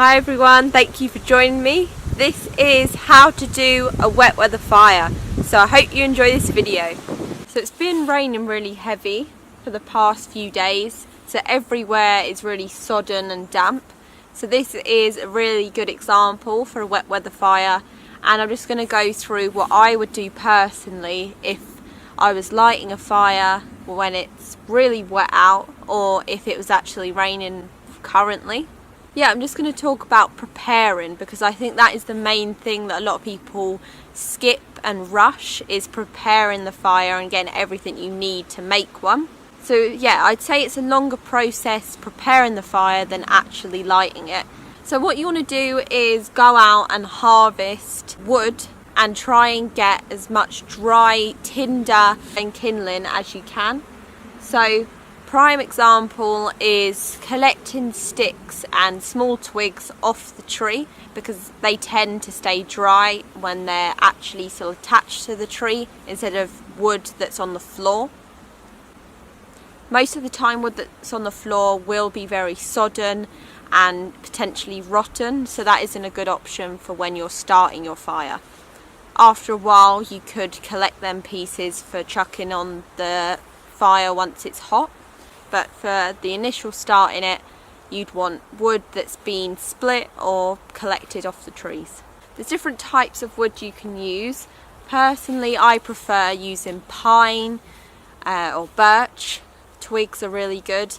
Hi everyone, thank you for joining me. This is how to do a wet weather fire. So I hope you enjoy this video. So it's been raining really heavy for the past few days. So everywhere is really sodden and damp. So this is a really good example for a wet weather fire. And I'm just going to go through what I would do personally if I was lighting a fire when it's really wet out or if it was actually raining currently. Yeah, I'm just going to talk about preparing because I think that is the main thing that a lot of people skip and rush, is preparing the fire and getting everything you need to make one. So yeah, I'd say it's a longer process preparing the fire than actually lighting it. So what you want to do is go out and harvest wood and try and get as much dry tinder and kindling as you can. So prime example is collecting sticks and small twigs off the tree because they tend to stay dry when they're actually still attached to the tree instead of wood that's on the floor. Most of the time wood that's on the floor will be very sodden and potentially rotten, so that isn't a good option for when you're starting your fire. After a while you could collect them pieces for chucking on the fire once it's hot. But for the initial start in it, you'd want wood that's been split or collected off the trees. There's different types of wood you can use. Personally, I prefer using pine or birch. Twigs are really good.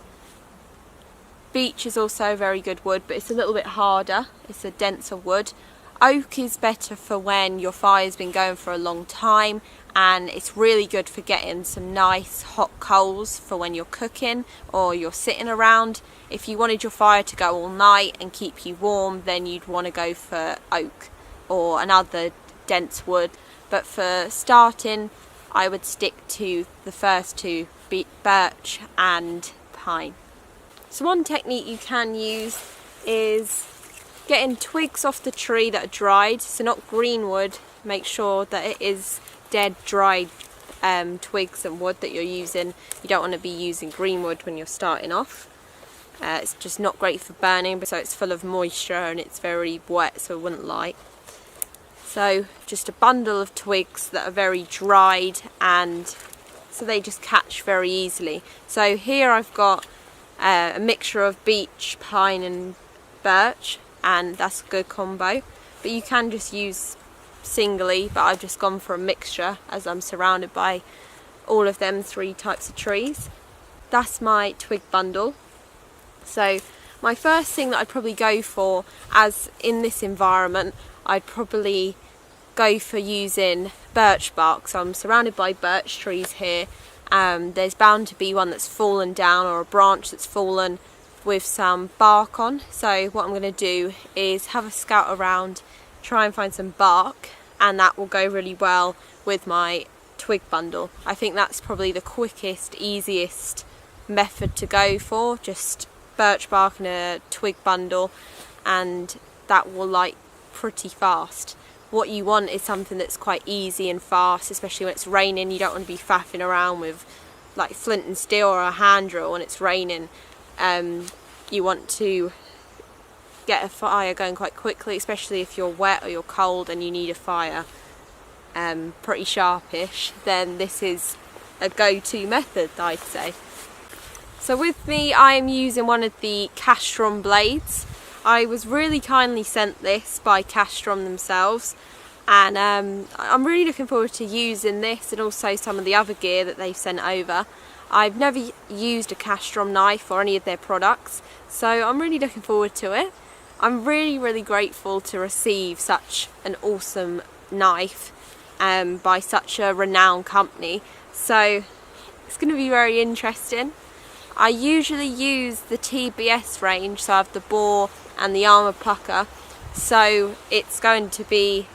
Beech is also a very good wood, but it's a little bit harder. It's a denser wood. Oak is better for when your fire's been going for a long time, and it's really good for getting some nice hot coals for when you're cooking or you're sitting around. If you wanted your fire to go all night and keep you warm, then you'd want to go for oak or another dense wood. But for starting, I would stick to the first two, birch and pine. So one technique you can use is getting twigs off the tree that are dried, so not green wood. Make sure that it is dead dried twigs and wood that you're using. You don't want to be using green wood when you're starting off. It's just not great for burning, so it's full of moisture and it's very wet, so it wouldn't light. So just a bundle of twigs that are very dried, and so they just catch very easily. So here I've got a mixture of beech, pine and birch, and that's a good combo. But you can just use singly, but I've just gone for a mixture as I'm surrounded by all of them three types of trees. That's my twig bundle. So my first thing that I'd probably go for, as in this environment, I'd probably go for using birch bark. So I'm surrounded by birch trees here. There's bound to be one that's fallen down or a branch that's fallen with some bark on. So what I'm going to do is have a scout around, try and find some bark, and that will go really well with my twig bundle. I think that's probably the quickest, easiest method to go for, just birch bark and a twig bundle, and that will light pretty fast. What you want is something that's quite easy and fast, especially when it's raining. You don't want to be faffing around with like flint and steel or a hand drill when it's raining. You want to get a fire going quite quickly, especially if you're wet or you're cold and you need a fire pretty sharpish. Then this is a go-to method, I'd say. So with me, I am using one of the Castron blades. I was really kindly sent this by Castron themselves, and I'm really looking forward to using this and also some of the other gear that they've sent over. I've never used a Castron knife or any of their products, so I'm really looking forward to it. I'm really grateful to receive such an awesome knife by such a renowned company, so it's going to be very interesting. I usually use the TBS range, so I have the Boar and the Armour Pucker, so it's going to be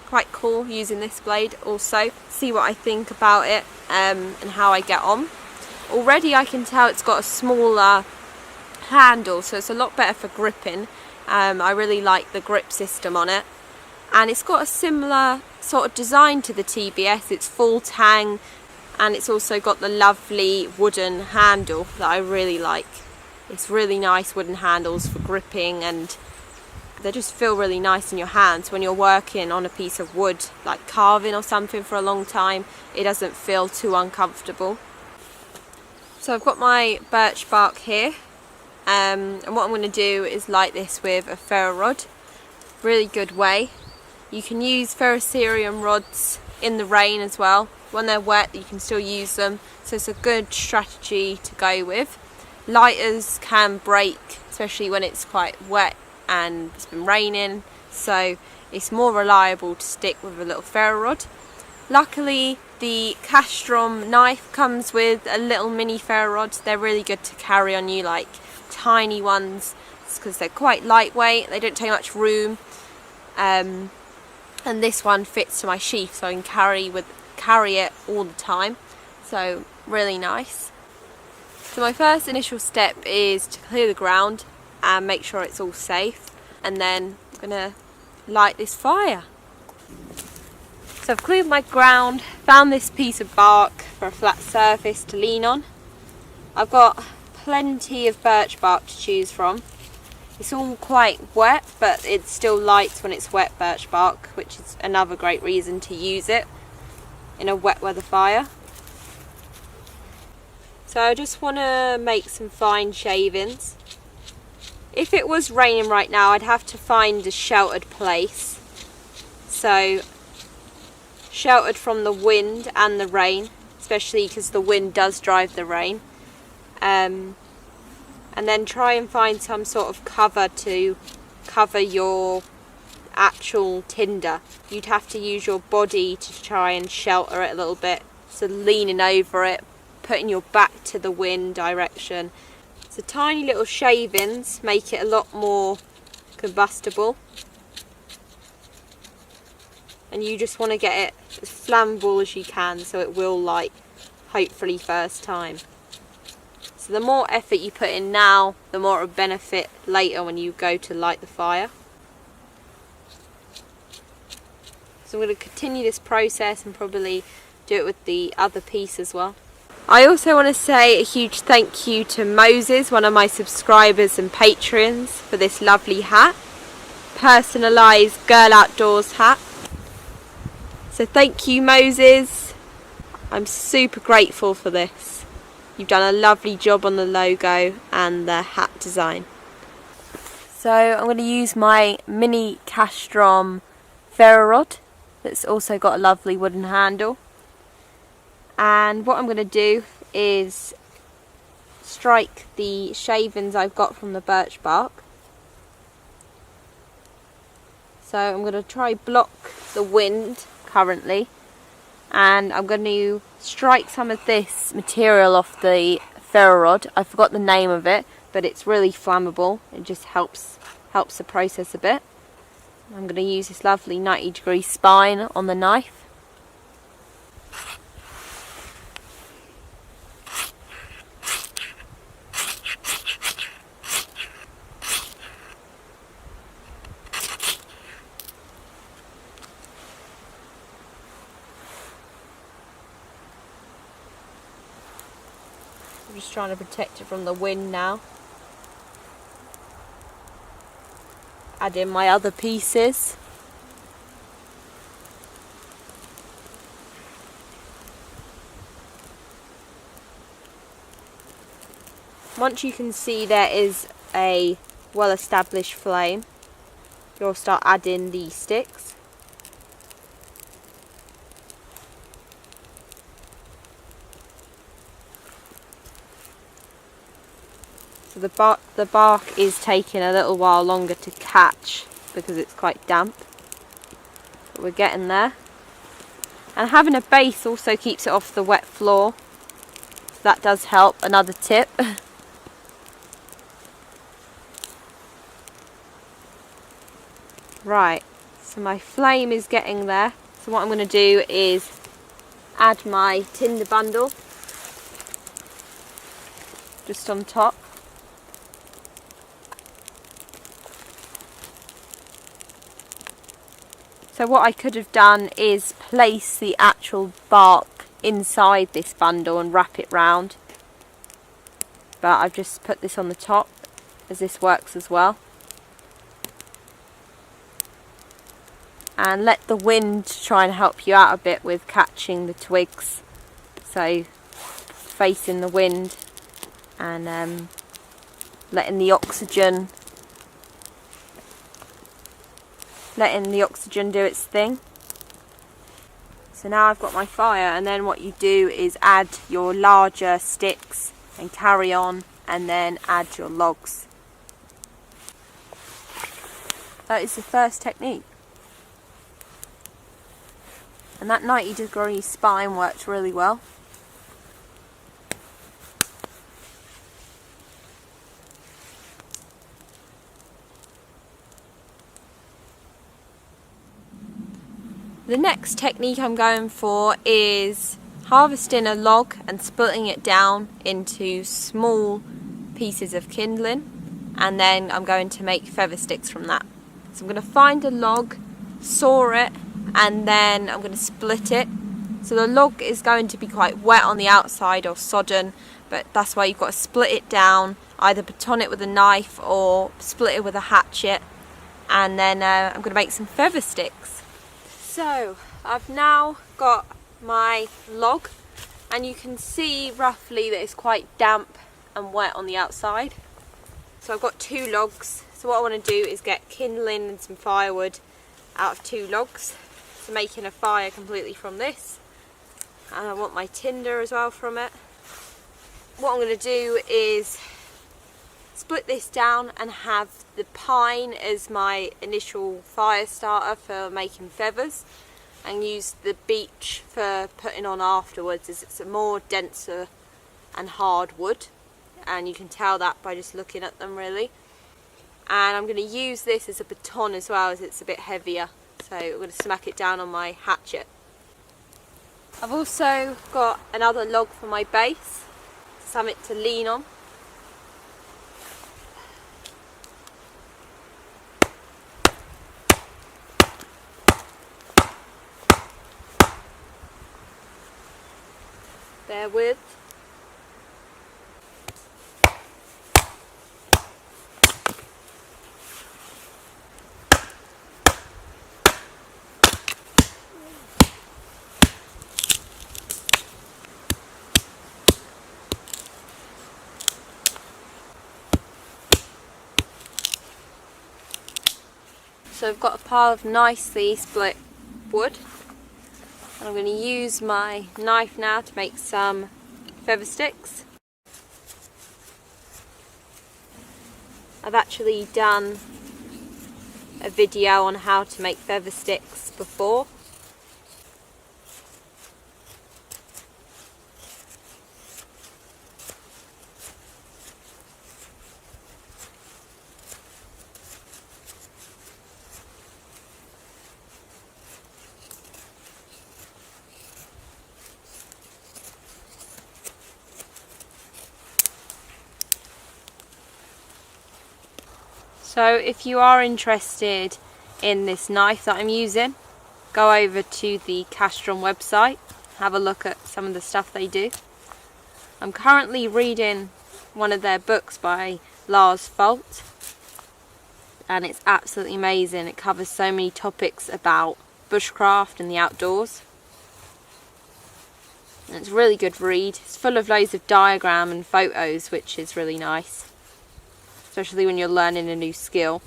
quite cool using this blade also. See what I think about it and how I get on. Already I can tell it's got a smaller handle, so it's a lot better for gripping. I really like the grip system on it, and it's got a similar sort of design to the TBS. It's full tang, and it's also got the lovely wooden handle that I really like. It's really nice wooden handles for gripping and they just feel really nice in your hands. When you're working on a piece of wood, like carving or something for a long time, it doesn't feel too uncomfortable. So I've got my birch bark here, and what I'm going to do is light this with a ferro rod. Really good way. You can use ferrocerium rods in the rain as well. When they're wet, you can still use them, so it's a good strategy to go with. Lighters can break, especially when it's quite wet and it's been raining, so it's more reliable to stick with a little ferro rod. Luckily the Castrum knife comes with a little mini ferro rod. They're really good to carry on you, like tiny ones, because they're quite lightweight, they don't take much room, and this one fits to my sheath, so I can carry it all the time, so really nice. So my first initial step is to clear the ground and make sure it's all safe, and then I'm going to light this fire. So I've cleared my ground, found this piece of bark for a flat surface to lean on. I've got plenty of birch bark to choose from. It's all quite wet, but it still lights when it's wet birch bark, which is another great reason to use it in a wet weather fire. So I just want to make some fine shavings. If it was raining right now, I'd have to find a sheltered place. So sheltered from the wind and the rain, especially because the wind does drive the rain. And then try and find some sort of cover to cover your actual tinder. You'd have to use your body to try and shelter it a little bit, so leaning over it, putting your back to the wind direction. So tiny little shavings make it a lot more combustible, and you just want to get it as flammable as you can so it will light, hopefully first time. So the more effort you put in now, the more it will benefit later when you go to light the fire. So I'm going to continue this process and probably do it with the other piece as well. I also want to say a huge thank you to Moses, one of my subscribers and patrons, for this lovely hat. Personalised Girl Outdoors hat. So thank you, Moses. I'm super grateful for this. You've done a lovely job on the logo and the hat design. So I'm going to use my mini Castrum ferro rod that's also got a lovely wooden handle. And what I'm going to do is strike the shavings I've got from the birch bark. So I'm going to try block the wind currently, and I'm going to strike some of this material off the ferro rod. I forgot the name of it, but it's really flammable. It just helps the process a bit. I'm going to use this lovely 90-degree spine on the knife. I'm just trying to protect it from the wind now. Add in my other pieces. Once you can see there is a well-established flame, you'll start adding the sticks. So the bark is taking a little while longer to catch because it's quite damp, but we're getting there. And having a base also keeps it off the wet floor, so that does help. Another tip. Right, so my flame is getting there. So what I'm going to do is add my tinder bundle just on top. So what I could have done is place the actual bark inside this bundle and wrap it round, but I've just put this on the top as this works as well. and let the wind try and help you out a bit with catching the twigs. So facing the wind and letting the oxygen do its thing. So now I've got my fire, and then what you do is add your larger sticks and carry on, and then add your logs. That is the first technique. And that 90-degree spine works really well. The next technique I'm going for is harvesting a log and splitting it down into small pieces of kindling, and then I'm going to make feather sticks from that. So I'm going to find a log, saw it, and then I'm going to split it. So the log is going to be quite wet on the outside or sodden, but that's why you've got to split it down, either baton it with a knife or split it with a hatchet, and then I'm going to make some feather sticks. So I've now got my log, and you can see roughly that it's quite damp and wet on the outside. So I've got 2 logs. So what I want to do is get kindling and some firewood out of 2 logs. So making a fire completely from this. And I want my tinder as well from it. What I'm going to do is split this down and have the pine as my initial fire starter for making feathers, and use the beech for putting on afterwards, as it's a more denser and hard wood, and you can tell that by just looking at them really. And I'm going to use this as a baton as well, as it's a bit heavier, so I'm going to smack it down on my hatchet. I've also got another log for my base, something to lean on. Bear with. So I've got a pile of nicely split wood. I'm going to use my knife now to make some feather sticks. I've actually done a video on how to make feather sticks before. So if you are interested in this knife that I'm using, go over to the Castron website, have a look at some of the stuff they do. I'm currently reading one of their books by Lars Folt, and it's absolutely amazing. It covers so many topics about bushcraft and the outdoors. And it's a really good read. It's full of loads of diagram and photos, which is really nice, especially when you're learning a new skill.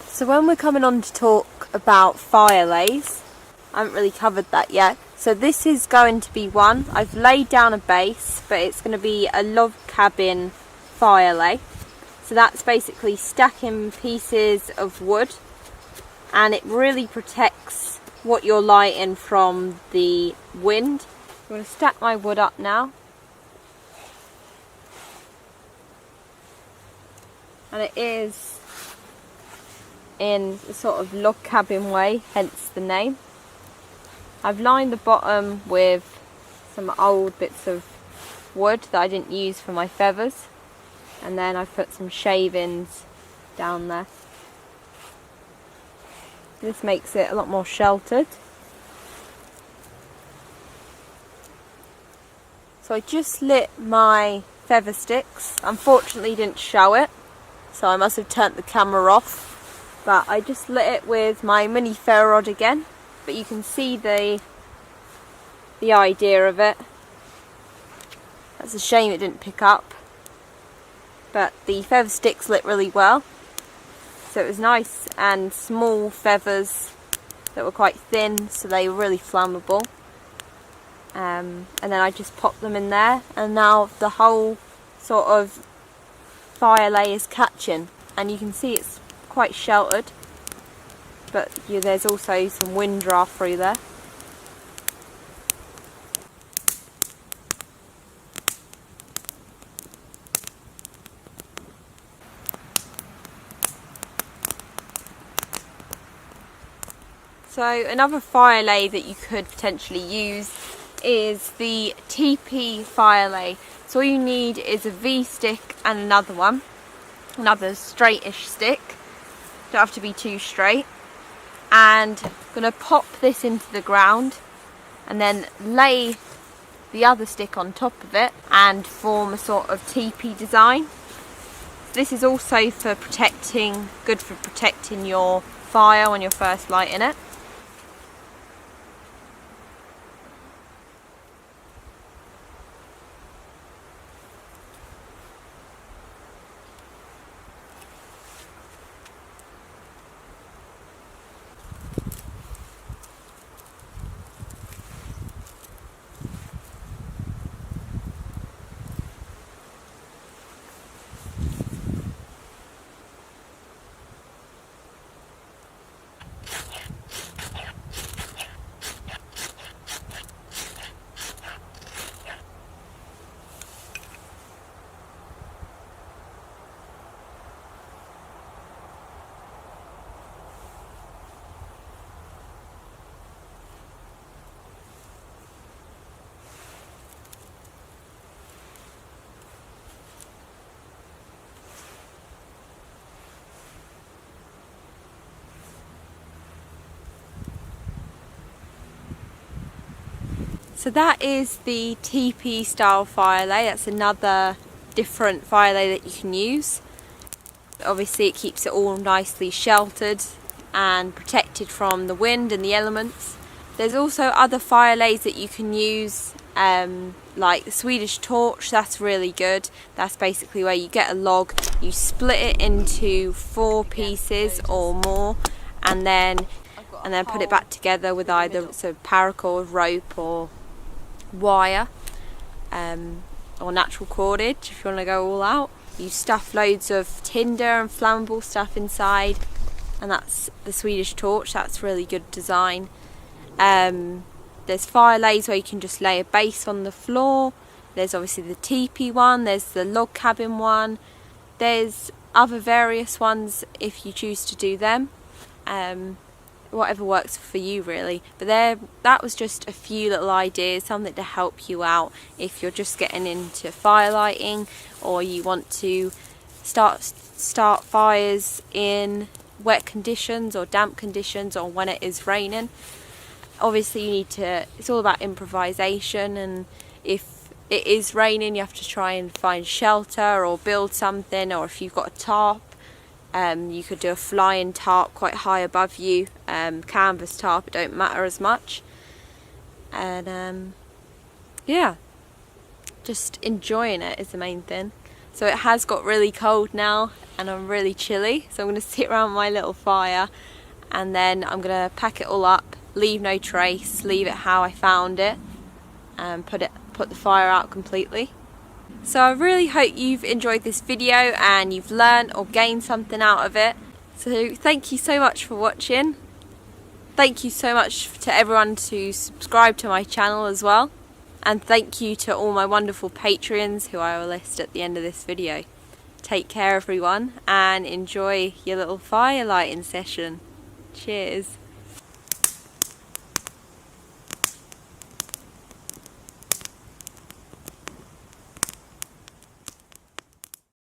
So when we're coming on to talk about fire lays, I haven't really covered that yet. So this is going to be one. I've laid down a base, but it's going to be a log cabin fire lay. So that's basically stacking pieces of wood, and it really protects what you're lighting from the wind. I'm going to stack my wood up now. And it is in a sort of log cabin way, hence the name. I've lined the bottom with some old bits of wood that I didn't use for my feathers, and then I've put some shavings down there. This makes it a lot more sheltered. So I just lit my feather sticks. Unfortunately didn't show it, so I must have turned the camera off. But I just lit it with my mini ferro rod again, but you can see the idea of it. That's a shame it didn't pick up, but the feather sticks lit really well, so it was nice, and small feathers that were quite thin, so they were really flammable. And then I just popped them in there, and now the whole sort of fire lay is catching, and you can see it's quite sheltered, but there's also some wind draft through there. So another fire lay that you could potentially use is the TP fire lay. So all you need is a V stick and another one, another straightish stick, don't have to be too straight, and I'm going to pop this into the ground and then lay the other stick on top of it and form a sort of teepee design. This is also for protecting, good for protecting your fire when you're first lighting it. So that is the teepee style fire lay. That's another different fire lay that you can use. Obviously it keeps it all nicely sheltered and protected from the wind and the elements. There's also other fire lays that you can use, like the Swedish torch. That's really good. That's basically where you get a log, you split it into 4 pieces or more, and then put it back together with either paracord, rope, or wire, or natural cordage if you want to go all out. You stuff loads of tinder and flammable stuff inside, and that's the Swedish torch. That's really good design. There's fire lays where you can just lay a base on the floor. There's obviously the teepee one, there's the log cabin one, there's other various ones if you choose to do them. Whatever works for you really, but that was just a few little ideas, something to help you out if you're just getting into fire lighting, or you want to start fires in wet conditions or damp conditions, or when it is raining. Obviously it's all about improvisation, and if it is raining you have to try and find shelter or build something, or if you've got a tarp, you could do a flying tarp quite high above you, canvas tarp, it don't matter as much. And yeah, just enjoying it is the main thing. So it has got really cold now and I'm really chilly, so I'm going to sit around my little fire and then I'm going to pack it all up, leave no trace, leave it how I found it, and put the fire out completely. So I really hope you've enjoyed this video and you've learned or gained something out of it. So thank you so much for watching. Thank you so much to everyone to subscribe to my channel as well. And thank you to all my wonderful Patreons who I will list at the end of this video. Take care everyone and enjoy your little fire lighting session. Cheers.